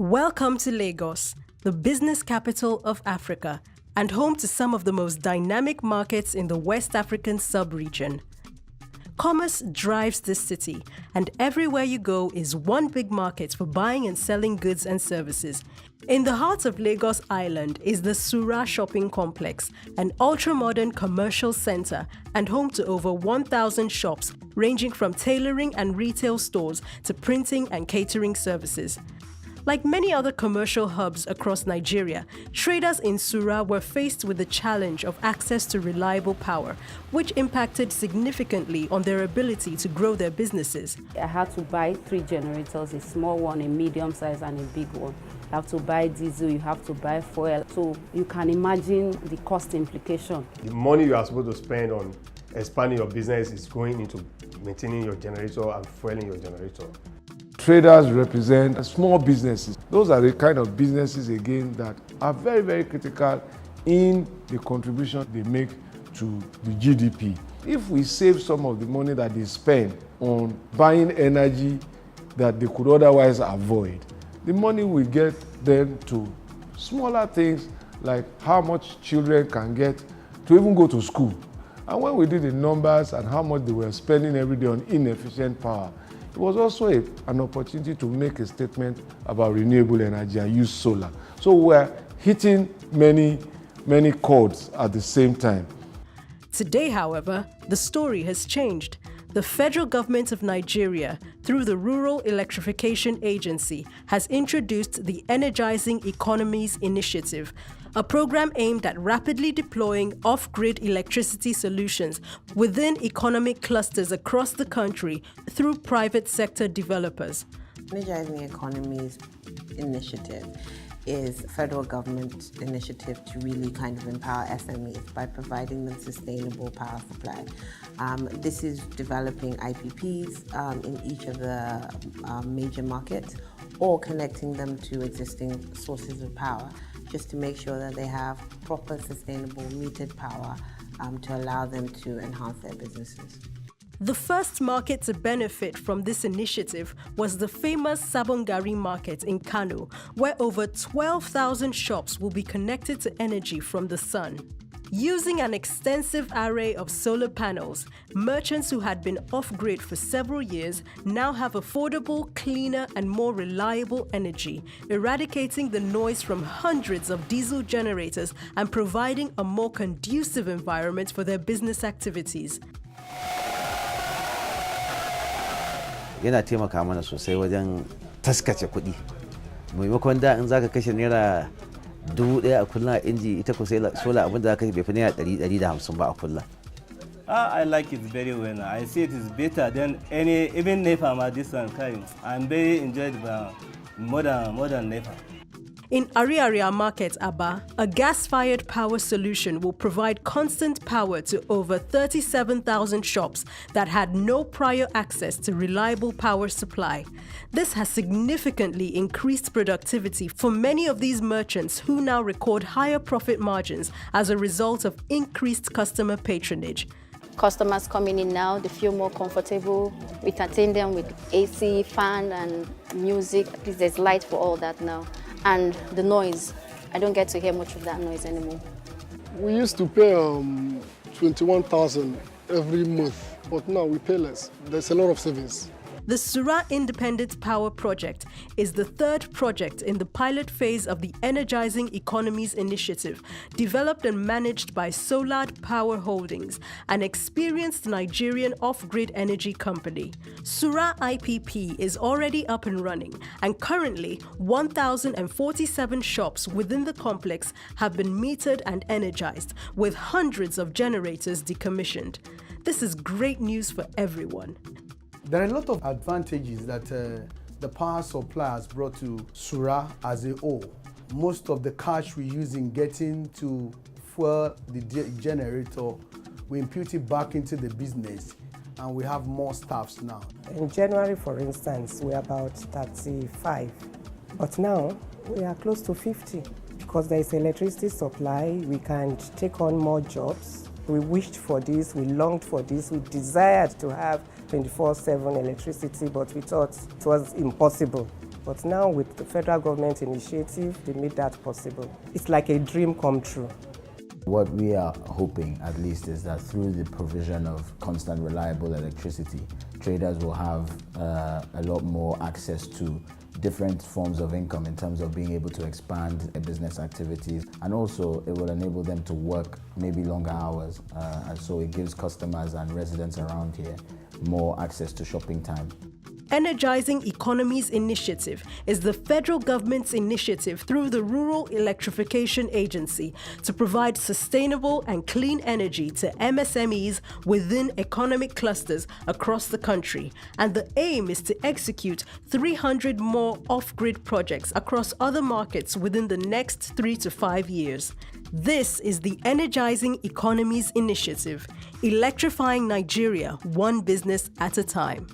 Welcome to Lagos, the business capital of Africa and home to some of the most dynamic markets in the West African sub-region. Commerce drives this city, and everywhere you go is one big market for buying and selling goods and services. In the heart of Lagos Island is the SURA shopping complex, an ultra-modern commercial center and home to over 1,000 shops ranging from tailoring and retail stores to printing and catering services. Like many other commercial hubs across Nigeria, traders in SURA were faced with the challenge of access to reliable power, which impacted significantly on their ability to grow their businesses. I had to buy 3 generators, a small one, a medium size and a big one. You have to buy diesel, you have to buy fuel. So you can imagine the cost implication. The money you are supposed to spend on expanding your business is going into maintaining your generator and fueling your generator. Traders represent small businesses. Those are the kind of businesses, again, that are very, very critical in the contribution they make to the GDP. If we save some of the money that they spend on buying energy that they could otherwise avoid, the money will get them to smaller things like how much children can get to even go to school. And when we did the numbers and how much they were spending every day on inefficient power, it was also an opportunity to make a statement about renewable energy and use solar. So we're hitting many chords at the same time. Today, however, the story has changed. The federal government of Nigeria, through the Rural Electrification Agency, has introduced the Energizing Economies Initiative, a program aimed at rapidly deploying off-grid electricity solutions within economic clusters across the country through private sector developers. Energizing Economies Initiative is a federal government initiative to really kind of empower SMEs by providing them sustainable power supply. This is developing IPPs in each of the major markets or connecting them to existing sources of power, just to make sure that they have proper, sustainable, metered power to allow them to enhance their businesses. The first market to benefit from this initiative was the famous Sabongari market in Kano, where over 12,000 shops will be connected to energy from the sun. Using an extensive array of solar panels, merchants who had been off-grid for several years now have affordable, cleaner, and more reliable energy, eradicating the noise from hundreds of diesel generators and providing a more conducive environment for their business activities. Yana taimaka mana sosai wajen taskace kuɗi. Maimakon da in zaka kashe naira 1,000 a kullum a inji, ita ko sai sola abin da zaka kashe bai fi naira 100-150 ba a kullum. I like it very well. I see it is better than even NEPA this one kind. I'm very enjoyed by modern NEPA. In Ariaria Market, Aba, a gas-fired power solution will provide constant power to over 37,000 shops that had no prior access to reliable power supply. This has significantly increased productivity for many of these merchants who now record higher profit margins as a result of increased customer patronage. Customers coming in now, they feel more comfortable. We entertain them with AC, fan, and music. At least there's light for all that now. And the noise, I don't get to hear much of that noise anymore. We used to pay 21,000 every month, but now we pay less. There's a lot of savings. The SURA Independent Power Project is the third project in the pilot phase of the Energizing Economies Initiative, developed and managed by Solad Power Holdings, an experienced Nigerian off-grid energy company. SURA IPP is already up and running, and currently 1,047 shops within the complex have been metered and energized, with hundreds of generators decommissioned. This is great news for everyone. There are a lot of advantages that the power supply has brought to SURA as a whole. Most of the cash we use in getting to fuel the generator, we impute it back into the business, and we have more staffs now. In January, for instance, we're about 35, but now we are close to 50. Because there is electricity supply, we can take on more jobs. We wished for this, we longed for this, we desired to have 24/7 electricity, but we thought it was impossible. But now with the federal government initiative, they made that possible. It's like a dream come true. What we are hoping, at least, is that through the provision of constant, reliable electricity, traders will have a lot more access to different forms of income in terms of being able to expand their business activities, and also it will enable them to work maybe longer hours, and so it gives customers and residents around here more access to shopping time. Energizing Economies Initiative is the federal government's initiative through the Rural Electrification Agency to provide sustainable and clean energy to MSMEs within economic clusters across the country. And the aim is to execute 300 more off-grid projects across other markets within the next 3 to 5 years. This is the Energizing Economies Initiative, electrifying Nigeria one business at a time.